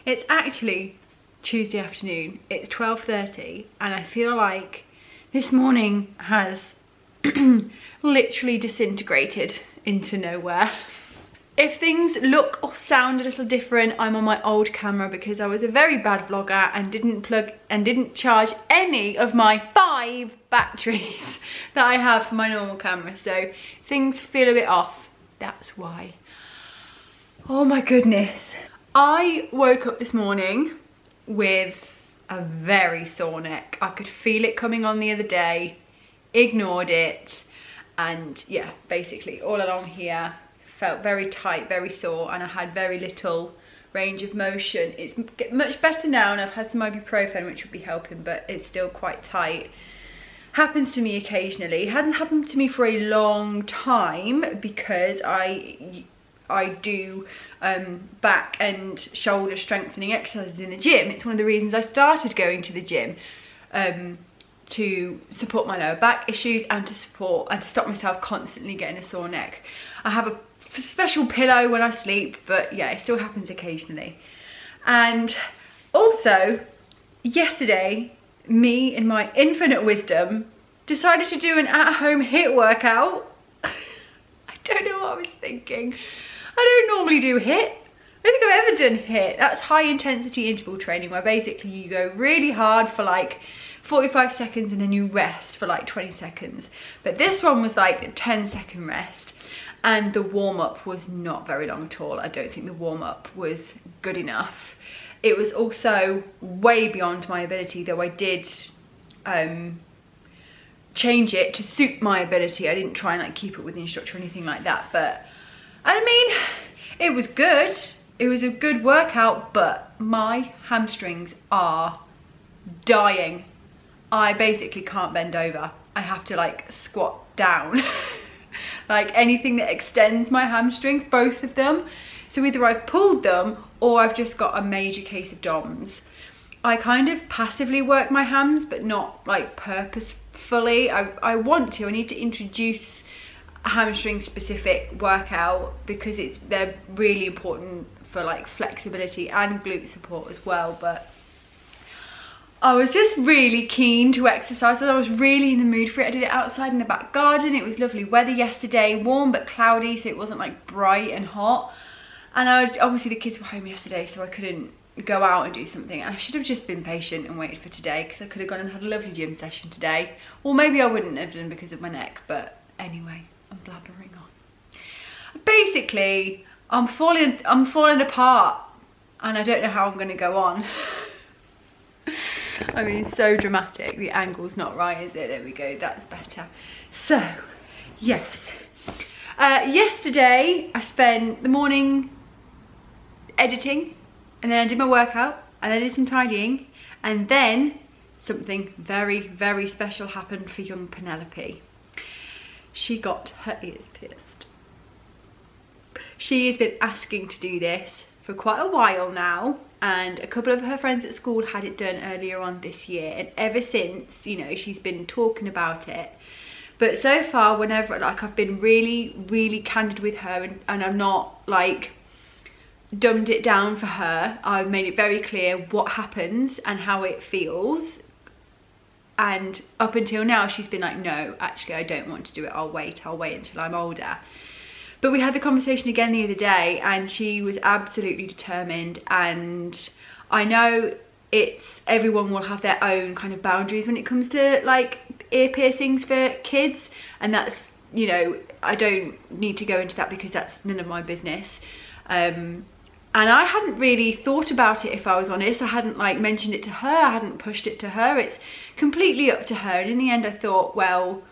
It's actually Tuesday afternoon, it's 12:30 and I feel like this morning has literally disintegrated into nowhere. If things look or sound a little different, I'm on my old camera because I was a very bad vlogger and didn't charge any of my 5 batteries that I have for my normal camera. So things feel a bit off, that's why. Oh my goodness. I woke up this morning with a very sore neck. I could feel it coming on the other day, ignored it, and yeah, basically all along here felt very tight, very sore, and I had very little range of motion. It's much better now and I've had some ibuprofen which will be helping, but it's still quite tight. Happens to me occasionally. It hadn't happened to me for a long time because I do back and shoulder strengthening exercises in the gym. It's one of the reasons I started going to the gym, to support my lower back issues and to stop myself constantly getting a sore neck. I have a special pillow when I sleep, but yeah, it still happens occasionally. And also yesterday, me in my infinite wisdom decided to do an at-home HIIT workout. I don't know what I was thinking. I don't normally do HIIT. I don't think I've ever done HIIT. That's high intensity interval training where basically you go really hard for like 45 seconds and then you rest for like 20 seconds. But this one was like a 10-second rest and the warm-up was not very long at all. I don't think the warm-up was good enough. It was also way beyond my ability, though I did change it to suit my ability. I didn't try and like keep it with the instructor or anything like that, but I mean, it was good. It was a good workout, but my hamstrings are dying. I basically can't bend over. I have to like squat down. Like anything that extends my hamstrings, both of them. So either I've pulled them or I've just got a major case of DOMS. I kind of passively work my hams, but not like purposefully. I want to. I need to introduce a hamstring specific workout because they're really important for like flexibility and glute support as well. But I was just really keen to exercise. I was really in the mood for it. I did it outside in the back garden. It was lovely weather yesterday, warm but cloudy, so it wasn't like bright and hot. And obviously the kids were home yesterday, so I couldn't go out and do something. And I should have just been patient and waited for today because I could have gone and had a lovely gym session today. Or maybe I wouldn't have done because of my neck, but anyway, I'm blabbering on. Basically, I'm falling apart and I don't know how I'm going to go on. I mean, so dramatic. The angle's not right, is it? There we go, that's better. So, yes. Yesterday, I spent the morning editing, and then I did my workout, and I did some tidying, and then something very, very special happened for young Penelope. She got her ears pierced. She has been asking to do this for quite a while now, and a couple of her friends at school had it done earlier on this year, and ever since, you know, she's been talking about it. But so far, whenever, like, I've been really, really candid with her, and I'm not like dumbed it down for her. I've made it very clear what happens and how it feels. And up until now, she's been like, no, actually, I don't want to do it. I'll wait until I'm older. But we had the conversation again the other day, and she was absolutely determined. And I know everyone will have their own kind of boundaries when it comes to like ear piercings for kids. And that's, you know, I don't need to go into that because that's none of my business. And I hadn't really thought about it, if I was honest. I hadn't like mentioned it to her. I hadn't pushed it to her. It's completely up to her. And in the end, I thought, well,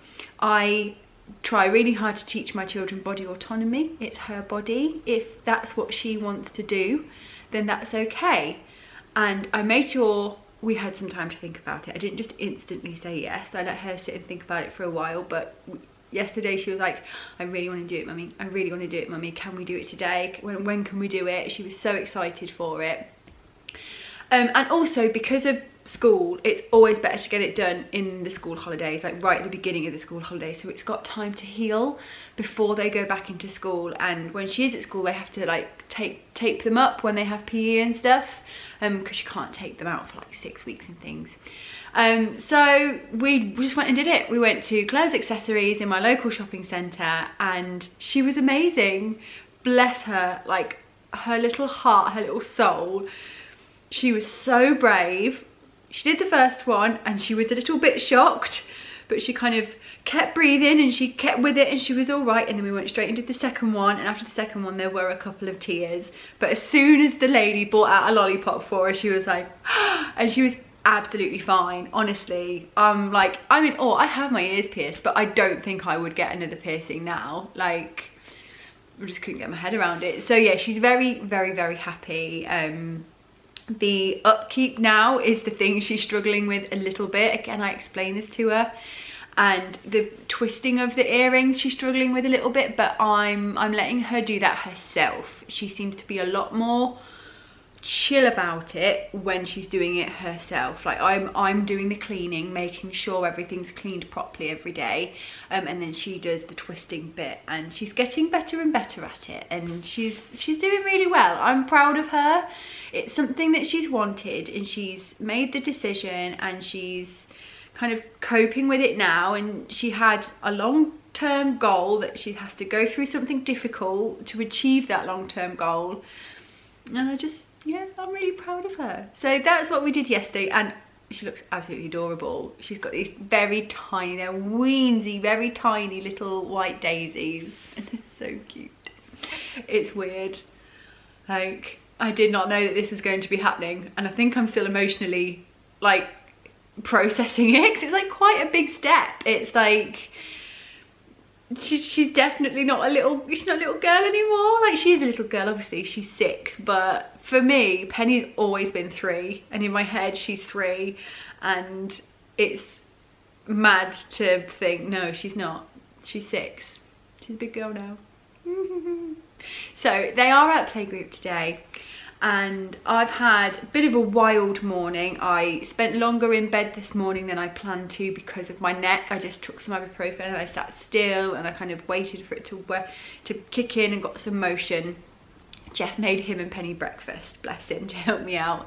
I try really hard to teach my children body autonomy. It's her body. If that's what she wants to do, then that's okay. And I made sure we had some time to think about it. I didn't just instantly say yes. I let her sit and think about it for a while. But yesterday she was like, I really want to do it, mummy. I really want to do it, mummy. Can we do it today? When can we do it? She was so excited for it. And also because of school, it's always better to get it done in the school holidays, like right at the beginning of the school holidays, so it's got time to heal before they go back into school. And when she is at school, they have to like tape them up when they have PE and stuff, because you can't take them out for like 6 weeks and things. So we just went and did it. We went to Claire's Accessories in my local shopping centre, and she was amazing. Bless her, like her little heart, her little soul. She was so brave. She did the first one and she was a little bit shocked, but she kind of kept breathing and she kept with it and she was all right. And then we went straight and did the second one, and after the second one there were a couple of tears. But as soon as the lady brought out a lollipop for her, she was like, and she was absolutely fine. Honestly, I'm in awe. I have my ears pierced, but I don't think I would get another piercing now. Like, I just couldn't get my head around it. So yeah, she's very, very, very happy. The upkeep now is the thing she's struggling with a little bit. Again, I explained this to her. And the twisting of the earrings she's struggling with a little bit, but I'm letting her do that herself. She seems to be a lot more chill about it when she's doing it herself. Like I'm doing the cleaning, making sure everything's cleaned properly every day, and then she does the twisting bit, and she's getting better and better at it, and she's doing really well. I'm proud of her. It's something that she's wanted, and she's made the decision, and she's kind of coping with it now. And she had a long-term goal that she has to go through something difficult to achieve that long-term goal, and yeah, I'm really proud of her. So that's what we did yesterday, and she looks absolutely adorable. She's got these very tiny, they're weensy, very tiny little white daisies, and it's so cute. It's weird. Like, I did not know that this was going to be happening, and I think I'm still emotionally like processing it, because it's like quite a big step. It's like she's definitely not a little girl anymore. Like, she is a little girl, obviously she's 6, but for me, Penny's always been 3, and in my head she's 3, and it's mad to think, no, she's not. She's 6. She's a big girl now. So they are at playgroup today, and I've had a bit of a wild morning. I spent longer in bed this morning than I planned to because of my neck. I just took some ibuprofen and I sat still, and I kind of waited for it to kick in and got some motion. Jeff made him and Penny breakfast, bless him, to help me out.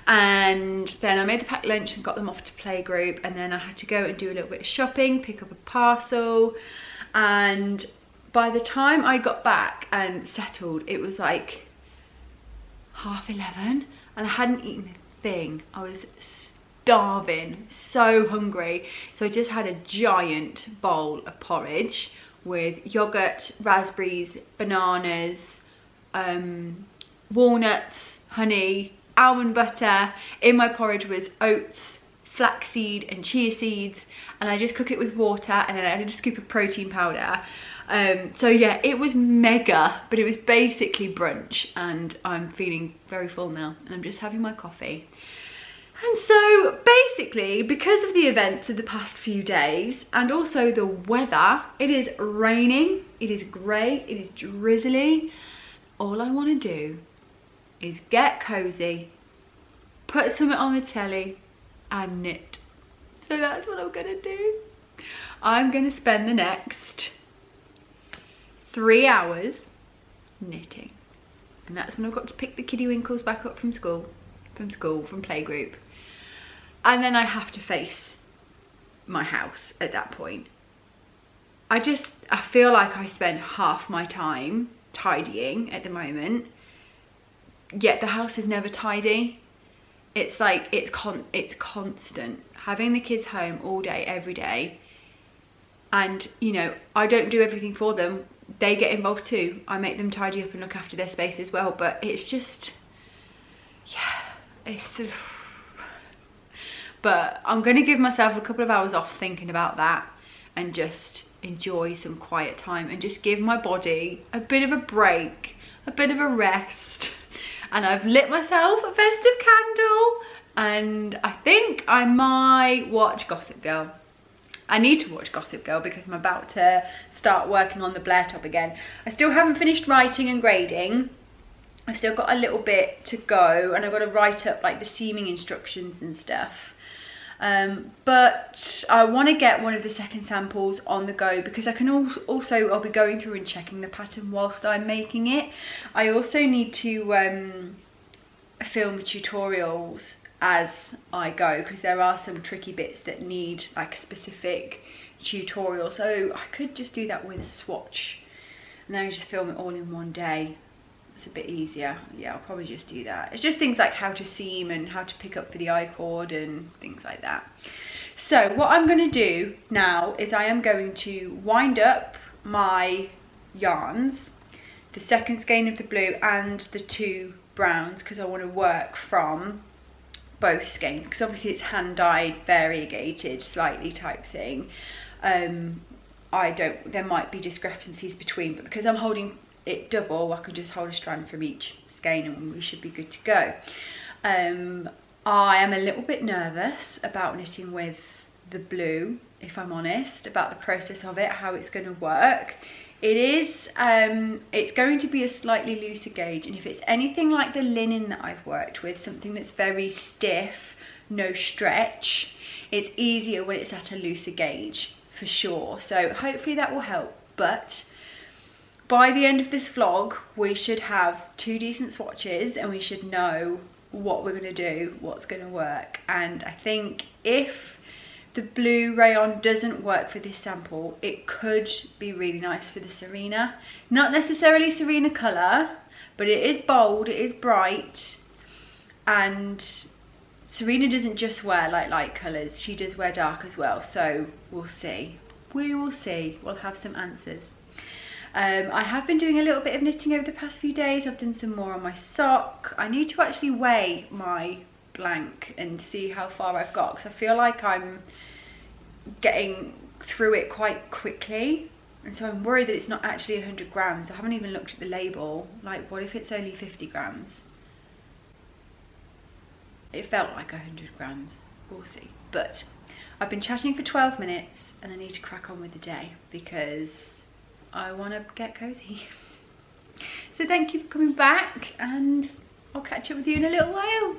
And then I made the packed lunch and got them off to playgroup, and then I had to go and do a little bit of shopping, pick up a parcel. And by the time I got back and settled, it was like 11:30, and I hadn't eaten a thing. I was starving, so hungry. So I just had a giant bowl of porridge with yogurt, raspberries, bananas, walnuts, honey, almond butter. In my porridge was oats, flaxseed and chia seeds, and I just cook it with water, and then I added a scoop of protein powder. So yeah, it was mega, but it was basically brunch, and I'm feeling very full now, and I'm just having my coffee. And so basically, because of the events of the past few days, and also the weather, it is raining, it is grey, it is drizzly. All I want to do is get cozy, put something on the telly and knit. So that's what I'm gonna do. I'm gonna spend the next 3 hours knitting. And that's when I've got to pick the kiddie winkles back up from playgroup. And then I have to face my house at that point. I feel like I spend half my time tidying at the moment, yet the house is never tidy. It's like, it's constant. Having the kids home all day, every day. And, you know, I don't do everything for them. They get involved too. I make them tidy up and look after their space as well. But it's just, yeah, but I'm going to give myself a couple of hours off thinking about that and just enjoy some quiet time and just give my body a bit of a break, a bit of a rest. And I've lit myself a festive candle, and I think I might watch Gossip Girl. I need to watch Gossip Girl because I'm about to start working on the Blair top again. I still haven't finished writing and grading. I've still got a little bit to go, and I've got to write up like the seaming instructions and stuff. But I want to get one of the second samples on the go because I can also I'll be going through and checking the pattern whilst I'm making it. I also need to film tutorials as I go because there are some tricky bits that need like a specific tutorial, so I could just do that with a swatch and then I just film it all in one day. It's a bit easier. Yeah, I'll probably just do that. It's just things like how to seam and how to pick up for the I-cord and things like that. So what I'm going to do now is I am going to wind up my yarns, the second skein of the blue and the 2 browns, because I want to work from both skeins because obviously it's hand dyed, variegated slightly type thing. There might be discrepancies between, but because I'm holding it double, I can just hold a strand from each skein and we should be good to go. I am a little bit nervous about knitting with the blue, if I'm honest, about the process of it, how it's going to work. It's going to be a slightly looser gauge, and if it's anything like the linen that I've worked with, something that's very stiff, no stretch, it's easier when it's at a looser gauge for sure. So hopefully that will help. But by the end of this vlog, we should have 2 decent swatches and we should know what we're going to do, what's going to work. And I think if the blue rayon doesn't work for this sample, it could be really nice for the Serena. Not necessarily Serena colour, but it is bold, it is bright, and Serena doesn't just wear like light colours, she does wear dark as well, so we'll see. We will see, we'll have some answers. I have been doing a little bit of knitting over the past few days. I've done some more on my sock. I need to actually weigh my blank and see how far I've got, because I feel like I'm getting through it quite quickly, and so I'm worried that it's not actually 100 grams. I haven't even looked at the label. Like, what if it's only 50 grams? It felt like 100 grams. We'll see. But I've been chatting for 12 minutes and I need to crack on with the day because I want to get cozy. So thank you for coming back, and I'll catch up with you in a little while.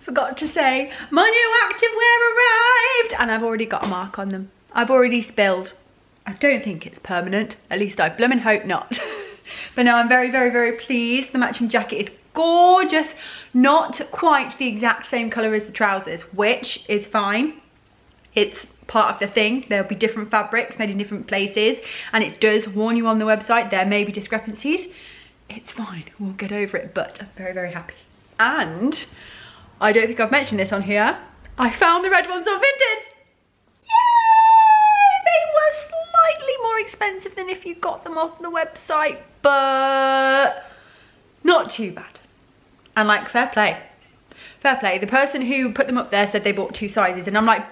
Forgot to say, my new activewear arrived, and I've already got a mark on them. I've already spilled. I don't think it's permanent, at least I bloomin' hope not. But no, I'm very, very, very pleased. The matching jacket is gorgeous. Not quite the exact same colour as the trousers, which is fine. It's part of the thing. There'll be different fabrics made in different places, and it does warn you on the website there may be discrepancies. It's fine, we'll get over it, but I'm very, very happy. And I don't think I've mentioned this on here, I found the red ones on Vinted. Yay! They were slightly more expensive than if you got them off the website, but not too bad. And like, fair play. Fair play. The person who put them up there said they bought 2 sizes, and I'm like,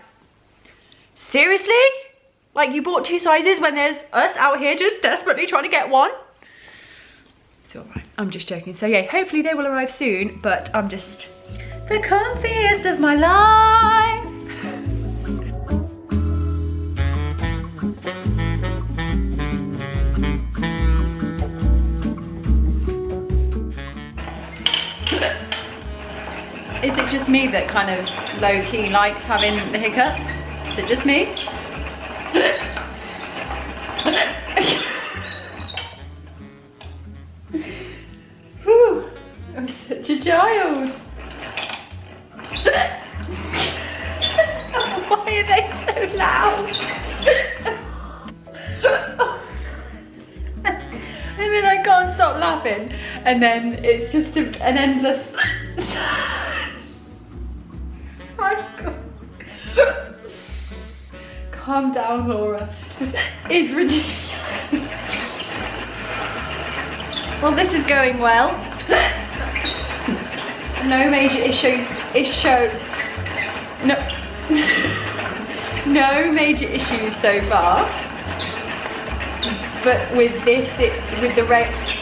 seriously? Like, you bought 2 sizes when there's us out here just desperately trying to get one? It's alright, I'm just joking. So yeah, hopefully they will arrive soon, but I'm just the comfiest of my life. Is it just me that kind of low-key likes having the hiccups? Is it just me? Why are they so loud? And then I can't stop laughing, and then it's just an endless cycle. Calm down, Laura. This is ridiculous. Well, this is going well. No major issues. No major issues so far. But with this, with the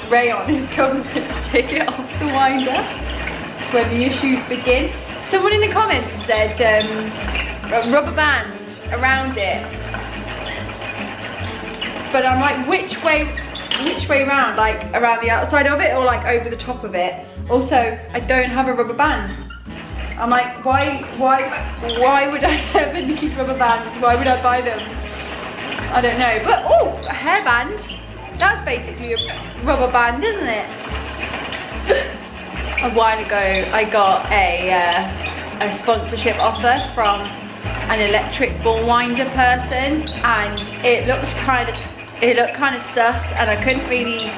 rayon, it comes with the ticket off the winder. That's when the issues begin. Someone in the comments said a rubber band around it. But I'm like, which way round? Like around the outside of it or like over the top of it? Also, I don't have a rubber band. I'm like, why would I ever need rubber bands? Why would I buy them? I don't know, but oh, a hairband. That's basically a rubber band, isn't it? A while ago, I got a sponsorship offer from an electric ball winder person, and it looked kind of sus, and I couldn't really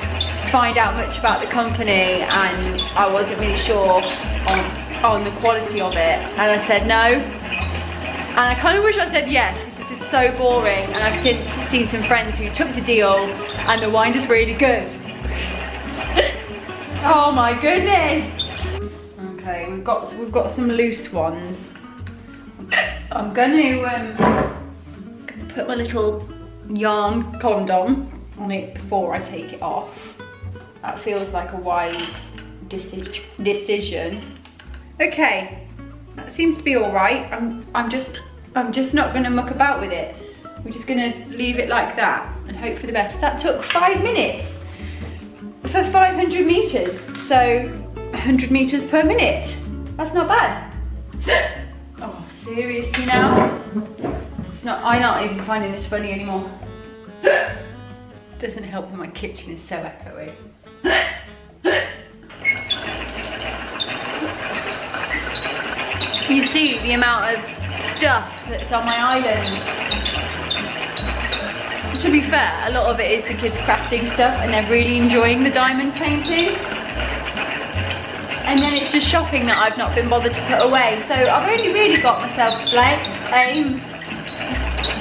find out much about the company, and I wasn't really sure on the quality of it, and I said no. And I kind of wish I said yes, because this is so boring, and I've since seen some friends who took the deal and the winder's really good. Oh my goodness. Okay, we've got some loose ones. I'm gonna put my little yarn condom on it before I take it off. That feels like a wise decision. Okay, that seems to be all right. I'm just not gonna muck about with it. We're just gonna leave it like that and hope for the best. That took 5 minutes for 500 meters, so 100 meters per minute. That's not bad. Oh, seriously now? I'm not even finding this funny anymore. Doesn't help when my kitchen is so echoey. You see the amount of stuff that's on my island. To be fair, a lot of it is the kids crafting stuff and they're really enjoying the diamond painting. And then it's just shopping that I've not been bothered to put away. So I've only really got myself to blame.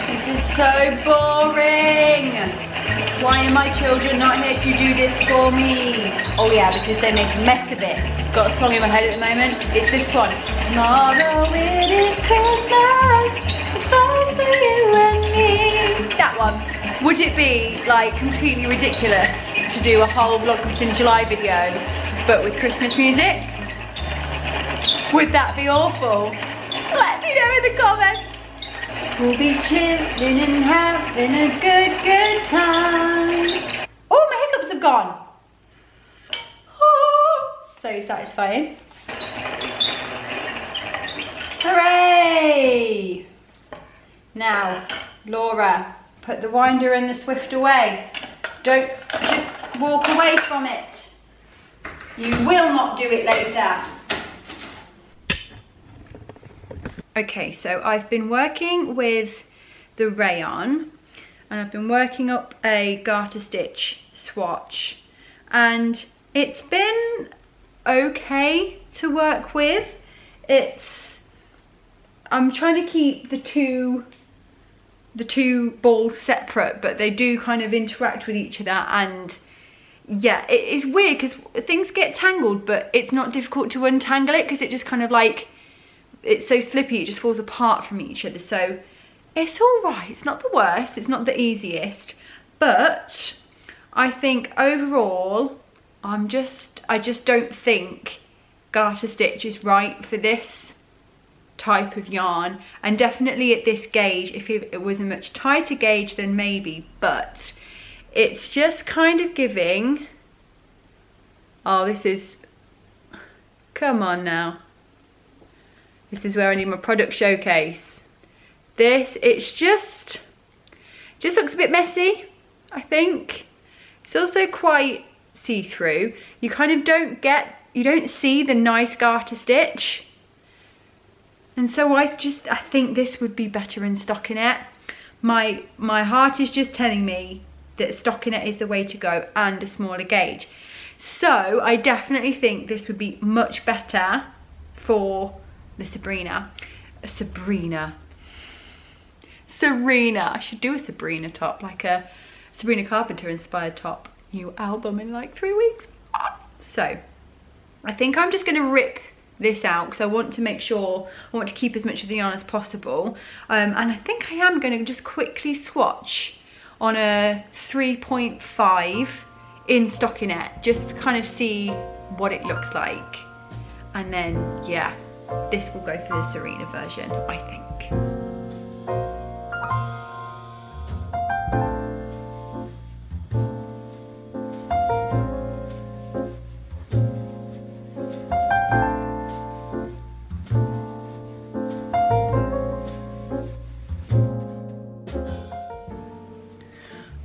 This is so boring. Why are my children not here to do this for me? Oh yeah, because they make a mess of it. Got a song in my head at the moment. It's this one. Tomorrow it is Christmas. It's all for you and me. That one. Would it be like completely ridiculous to do a whole Vlogmas in July video, but with Christmas music? Would that be awful? Let me know in the comments. We'll be chilling and having a good time. Oh, my hiccups have gone. Oh, so satisfying. Hooray! Now, Laura, put the winder and the Swift away. Don't just walk away from it. You will not do it later. Okay, so I've been working with the rayon and I've been working up a garter stitch swatch, and it's been okay to work with. I'm trying to keep the two balls separate, but they do kind of interact with each other, and yeah, it's weird because things get tangled, but it's not difficult to untangle it because it just kind of like, it's so slippy, it just falls apart from each other. So it's all right, it's not the worst, it's not the easiest, but I think overall I just don't think garter stitch is right for this type of yarn, and definitely at this gauge. If it was a much tighter gauge then maybe, but it's just kind of giving, oh, this is, come on now. This is where I need my product showcase. It just looks a bit messy, I think. It's also quite see-through. You kind of don't see the nice garter stitch. And so I think this would be better in stockinette. My heart is just telling me that stockinette is the way to go and a smaller gauge. So I definitely think this would be much better for the Serena. I should do a Sabrina top, like a Sabrina Carpenter inspired top. New album in like 3 weeks. So I think I'm just going to rip this out because I want to make sure, I want to keep as much of the yarn as possible. And I think I am going to just quickly swatch on a 3.5 in stockinette, just to kind of see what it looks like. And then, yeah, this will go for the Serena version, I think.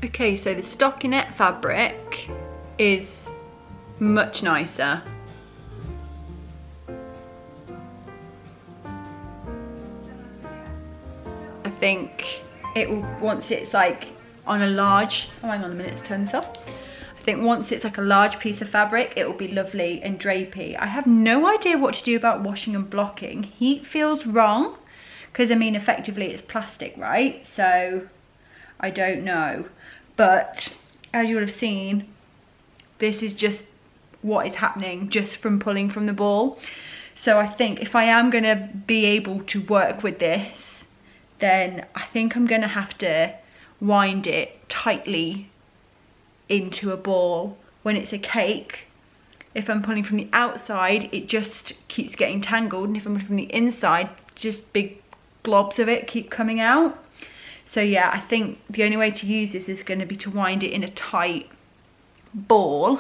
Okay, so the stockinette fabric is much nicer. I think it will, once it's like on a large, oh hang on a minute, let's turn this off. I think once it's like a large piece of fabric, it will be lovely and drapey. I have no idea what to do about washing and blocking. Heat feels wrong, because I mean effectively it's plastic, right? So I don't know. But as you will have seen, this is just what is happening just from pulling from the ball. So I think if I am going to be able to work with this, then I think I'm going to have to wind it tightly into a ball. When it's a cake, if I'm pulling from the outside, it just keeps getting tangled. And if I'm pulling from the inside, just big blobs of it keep coming out. So yeah, I think the only way to use this is going to be to wind it in a tight ball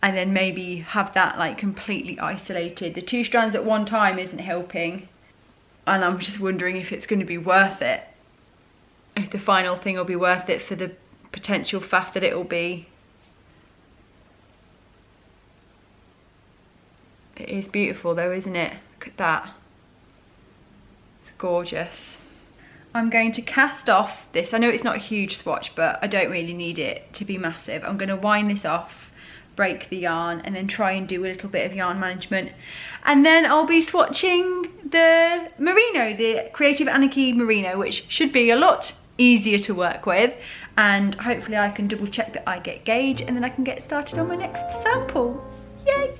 and then maybe have that like completely isolated. The 2 strands at one time isn't helping, and I'm just wondering if it's going to be worth it. If the final thing will be worth it for the potential faff that it will be. It is beautiful though, isn't it? Look at that. It's gorgeous. I'm going to cast off this. I know it's not a huge swatch, but I don't really need it to be massive. I'm going to wind this off, break the yarn, and then try and do a little bit of yarn management. And then I'll be swatching the merino, the Creative Anarchy merino, which should be a lot easier to work with. And hopefully I can double check that I get gauge, and then I can get started on my next sample. Yay!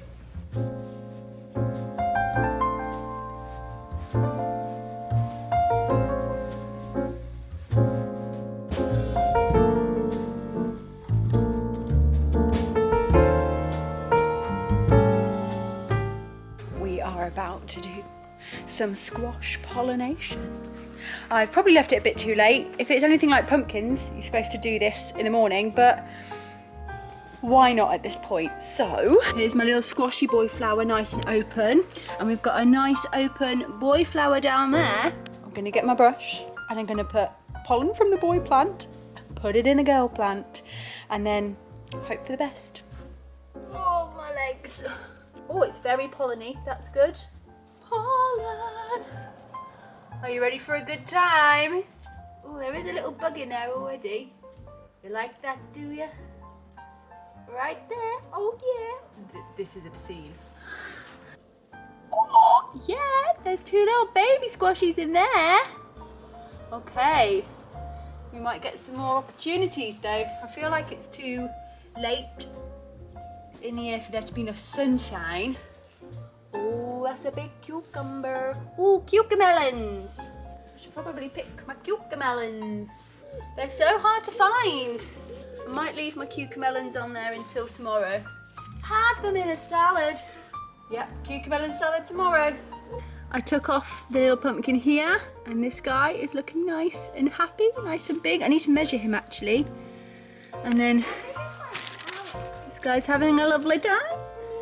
About to do some squash pollination. I've probably left it a bit too late. If it's anything like pumpkins, you're supposed to do this in the morning, but why not at this point? So here's my little squashy boy flower, nice and open, and we've got a nice open boy flower down there. I'm gonna get my brush and I'm gonna put pollen from the boy plant, put it in a girl plant, and then hope for the best. Oh, my legs. Oh, it's very polleny, that's good. Pollen! Are you ready for a good time? Oh, there is a little bug in there already. You like that, do you? Right there, oh yeah. This is obscene. Oh, yeah, there's 2 little baby squashies in there. Okay, we might get some more opportunities though. I feel like it's too late in the year for there to be enough sunshine. Oh, that's a big cucumber. Oh, cucamelons. I should probably pick my cucamelons. They're so hard to find. I might leave my cucamelons on there until tomorrow. Have them in a salad. Yep, cucamelon salad tomorrow. I took off the little pumpkin here, and this guy is looking nice and happy, nice and big. I need to measure him actually. And then guy's having a lovely time.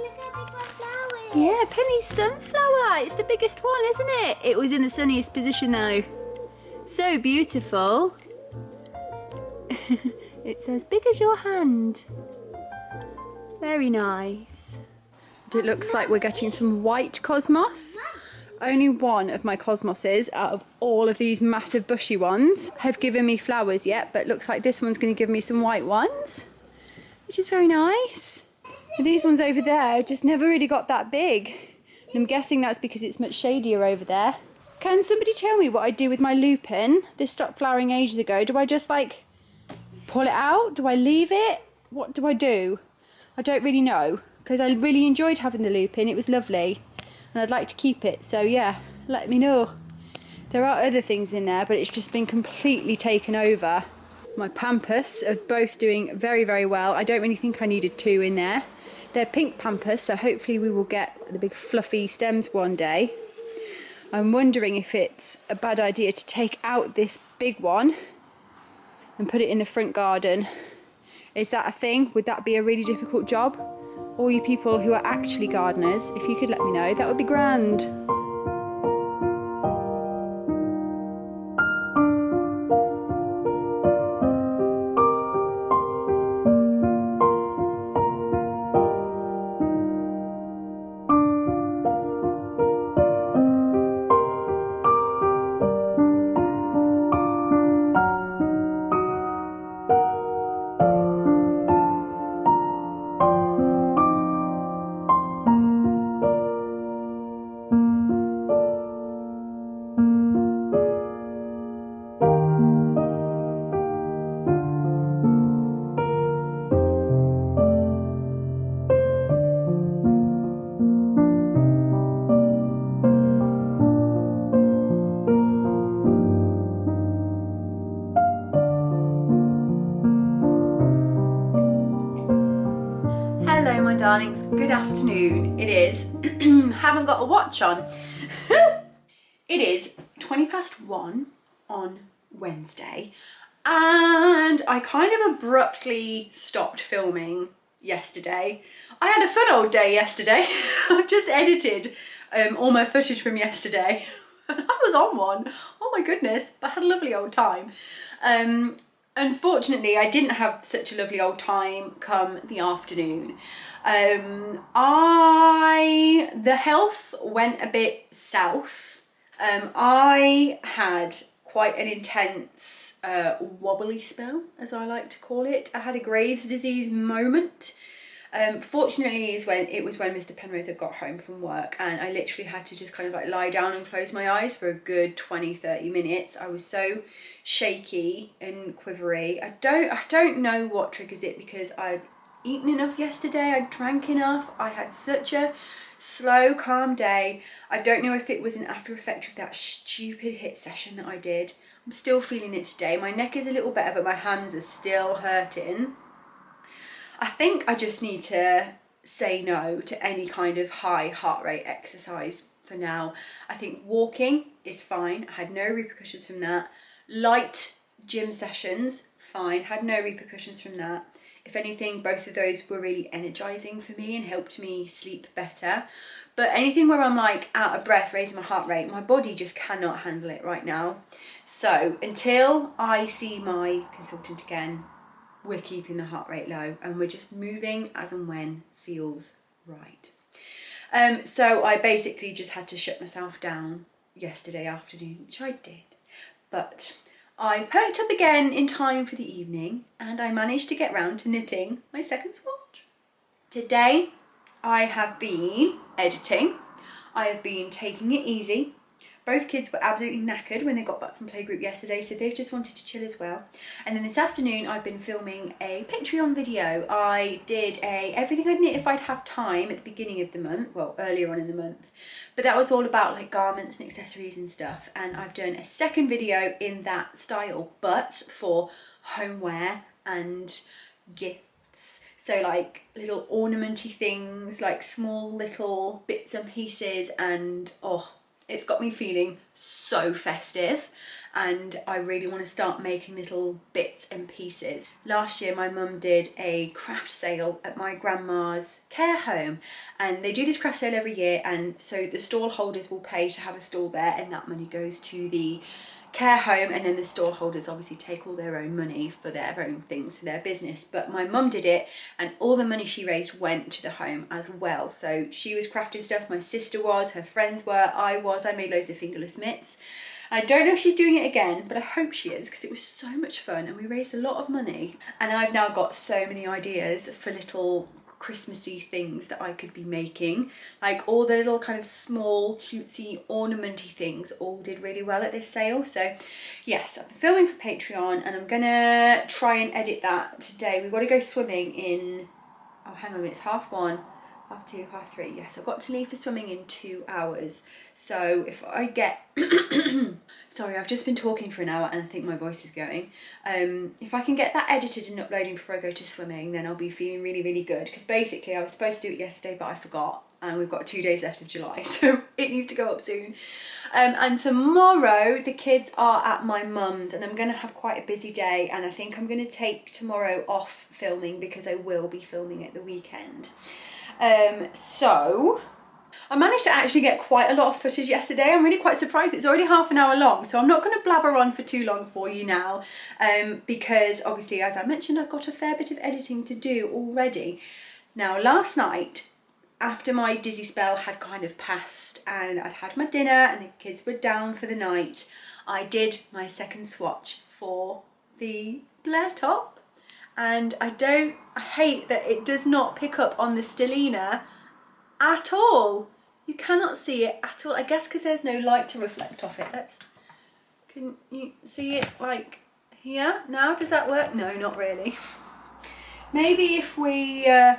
Look how big my flower is. Yeah, Penny's sunflower. It's the biggest one, isn't it? It was in the sunniest position though. So beautiful. It's as big as your hand. Very nice. It looks like we're getting some white cosmos. only one of my cosmoses out of all of these massive bushy ones have given me flowers yet, but looks like this one's going to give me some white ones, which is very nice. And these ones over there just never really got that big. And I'm guessing that's because it's much shadier over there. Can somebody tell me what I do with my lupin? This stopped flowering ages ago. Do I just like pull it out? Do I leave it? What do I do? I don't really know, because I really enjoyed having the lupin. It was lovely and I'd like to keep it. So yeah, let me know. There are other things in there, but it's just been completely taken over. My pampas are both doing very, very well. I don't really think I needed two in there. They're pink pampas, so hopefully we will get the big fluffy stems one day. I'm wondering if it's a bad idea to take out this big one and put it in the front garden. Is that a thing? Would that be a really difficult job? All you people who are actually gardeners, if you could let me know, that would be grand. Hello my darlings, good afternoon. It is, haven't got a watch on. It is 1:20 on Wednesday, and I kind of abruptly stopped filming yesterday. I had a fun old day yesterday. I've just edited all my footage from yesterday. I was on one. Oh my goodness, I had a lovely old time. Unfortunately, I didn't have such a lovely old time come the afternoon. The health went a bit south. I had quite an intense wobbly spell, as I like to call it. I had a Graves' disease moment. Fortunately, it was when Mr. Penrose had got home from work, and I literally had to just kind of like lie down and close my eyes for a good 20-30 minutes. I was so shaky and quivery. I don't know what triggers it, because I've eaten enough yesterday, I drank enough, I had such a slow, calm day. I don't know if it was an after effect of that stupid HIIT session that I did. I'm still feeling it today. My neck is a little better, but my hands are still hurting. I think I just need to say no to any kind of high heart rate exercise for now. I think walking is fine. I had no repercussions from that. Light gym sessions, fine. Had no repercussions from that. If anything, both of those were really energizing for me and helped me sleep better. But anything where I'm like out of breath, raising my heart rate, my body just cannot handle it right now. So until I see my consultant again, we're keeping the heart rate low and we're just moving as and when feels right. So I basically just had to shut myself down yesterday afternoon, which I did. But I perked up again in time for the evening, and I managed to get round to knitting my second swatch. Today I have been editing. I have been taking it easy. Both kids were absolutely knackered when they got back from playgroup yesterday, so they've just wanted to chill as well. And then this afternoon I've been filming a Patreon video. I did a everything I'd knit if I'd have time at the beginning of the month, well, earlier on in the month. But that was all about like garments and accessories and stuff. And I've done a second video in that style, but for homeware and gifts. So like little ornamenty things, like small little bits and pieces, and oh, it's got me feeling so festive, and I really want to start making little bits and pieces. Last year my mum did a craft sale at my grandma's care home, and they do this craft sale every year, and so the stall holders will pay to have a stall there, and that money goes to the care home, and then the stall holders obviously take all their own money for their own things for their business. But my mum did it, and all the money she raised went to the home as well. So she was crafting stuff, my sister was, her friends were, I made loads of fingerless mitts. I don't know if she's doing it again, but I hope she is, because it was so much fun and we raised a lot of money. And I've now got so many ideas for little Christmassy things that I could be making. Like all the little kind of small cutesy ornamenty things all did really well at this sale. So yes, I've been filming for Patreon and I'm gonna try and edit that today. We've got to go swimming in, oh hang on a minute, it's 1:30, 2:30, 3:30. Yes, I've got to leave for swimming in 2 hours. So if I get sorry, I've just been talking for an hour and I think my voice is going. If I can get that edited and uploading before I go to swimming, then I'll be feeling really, really good. Because basically I was supposed to do it yesterday, but I forgot. And we've got 2 days left of July, so it needs to go up soon. And tomorrow the kids are at my mum's and I'm going to have quite a busy day. And I think I'm going to take tomorrow off filming because I will be filming at the weekend. So I managed to actually get quite a lot of footage yesterday. I'm really quite surprised. It's already half an hour long, so I'm not going to blabber on for too long for you now, because obviously, as I mentioned, I've got a fair bit of editing to do already. Now, last night, after my dizzy spell had kind of passed and I'd had my dinner and the kids were down for the night, I did my second swatch for the Blair top. And I hate that it does not pick up on the stellina at all. You cannot see it at all. I guess because there's no light to reflect off it. Can you see it like here now? Does that work? No, not really. Maybe if we, yeah,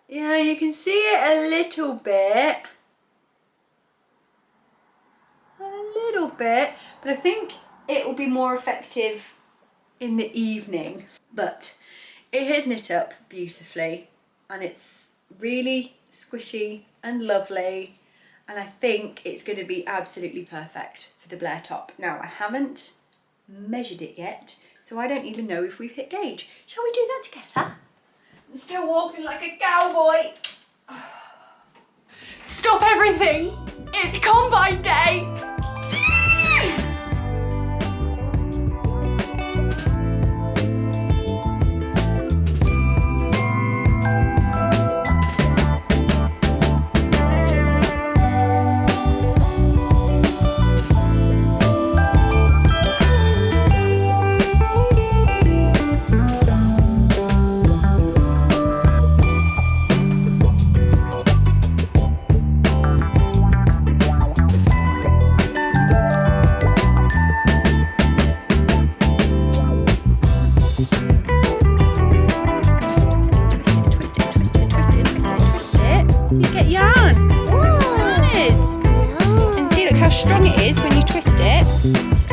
you can see it a little bit. But I think it will be more effective in the evening. But it has knit up beautifully and it's really squishy and lovely, and I think it's going to be absolutely perfect for the Blair top. Now, I haven't measured it yet, so I don't even know if we've hit gauge. Shall we do that together? I'm still walking like a cowboy. Stop everything! It's combine day! Strong it is when you twist it.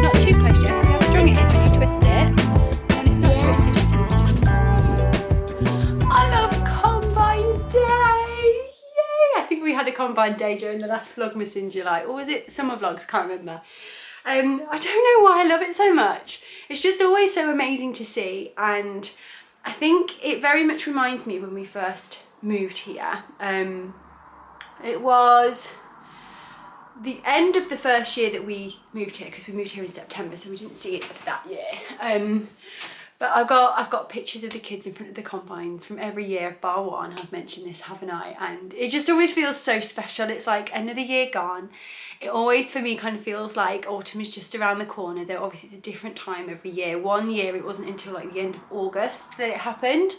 Not too close yet, because how strong it is when you twist it. And it's not twisted, it just... I love combine day! Yay! I think we had a combine day during the last Vlogmas in July. Or was it summer vlogs? Can't remember. I don't know why I love it so much. It's just always so amazing to see. And I think it very much reminds me when we first moved here. It was the end of the first year that we moved here, because we moved here in September, so we didn't see it for that year. But I've got pictures of the kids in front of the combines from every year bar one. I've mentioned this, haven't I? And it just always feels so special. It's like another year gone. It always for me kind of feels like autumn is just around the corner, though obviously it's a different time every year. One year it wasn't until like the end of August that it happened.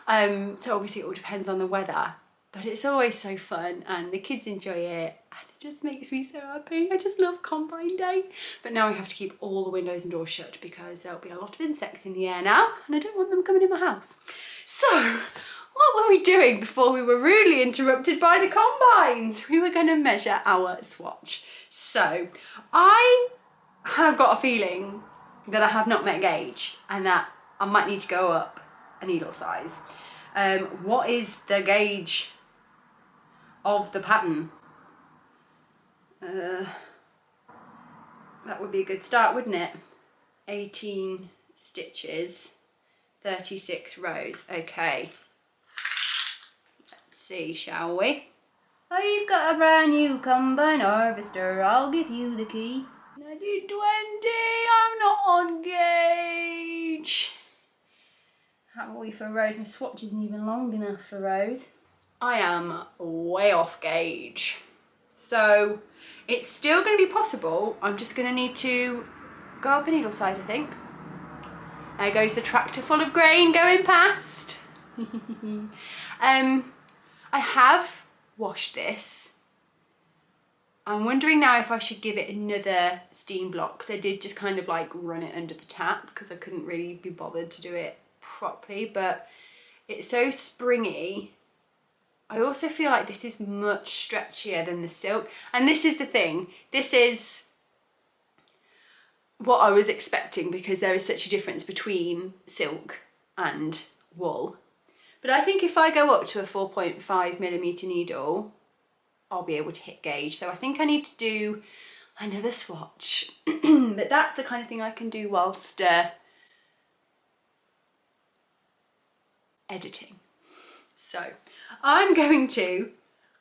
So obviously it all depends on the weather, but it's always so fun and the kids enjoy it. It just makes me so happy. I just love combine day. But now we have to keep all the windows and doors shut because there'll be a lot of insects in the air now and I don't want them coming in my house. So what were we doing before we were rudely interrupted by the combines? We were going to measure our swatch. So I have got a feeling that I have not met gauge and that I might need to go up a needle size. What is the gauge of the pattern? That would be a good start, wouldn't it? 18 stitches, 36 rows. Okay, let's see, shall we? Oh, you've got a brand new combine harvester, I'll give you the key. 1920, I'm not on gauge. How are we for Rose? My swatch isn't even long enough for Rose. I am way off gauge. So it's still going to be possible. I'm just going to need to go up a needle size, I think. There goes the tractor full of grain going past. I have washed this. I'm wondering now if I should give it another steam block, because I did just kind of like run it under the tap because I couldn't really be bothered to do it properly, but it's so springy. I also feel like this is much stretchier than the silk, and this is the thing, this is what I was expecting because there is such a difference between silk and wool. But I think if I go up to a 4.5mm needle, I'll be able to hit gauge. So I think I need to do another swatch. But that's the kind of thing I can do whilst editing. So I'm going to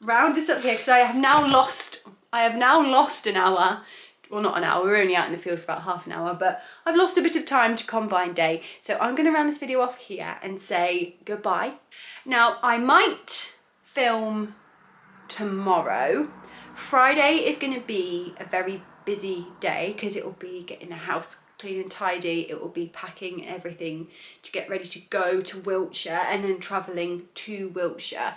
round this up here because I have now lost an hour. Well, not an hour, we're only out in the field for about half an hour, but I've lost a bit of time to combine day. So I'm going to round this video off here and say goodbye. Now, I might film tomorrow. Friday is going to be a very busy day because it will be getting the house clean and tidy. It will be packing everything to get ready to go to Wiltshire and then travelling to Wiltshire.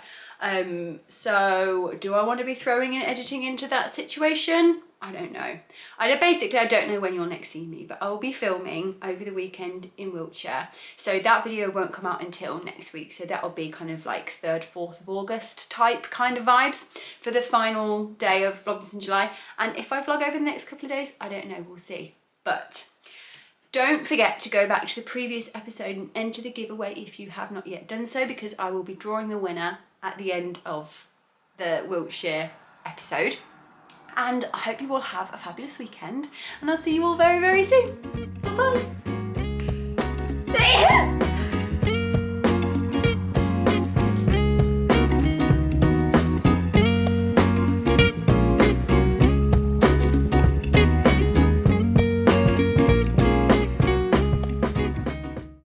So do I want to be throwing in editing into that situation? I don't know. I don't know when you'll next see me, but I'll be filming over the weekend in Wiltshire. So that video won't come out until next week. So that'll be kind of like 3rd, 4th of August type kind of vibes for the final day of Vlogmas in July. And if I vlog over the next couple of days, I don't know, we'll see. But don't forget to go back to the previous episode and enter the giveaway if you have not yet done so, because I will be drawing the winner at the end of the Wiltshire episode. And I hope you all have a fabulous weekend, and I'll see you all very, very soon. Bye-bye.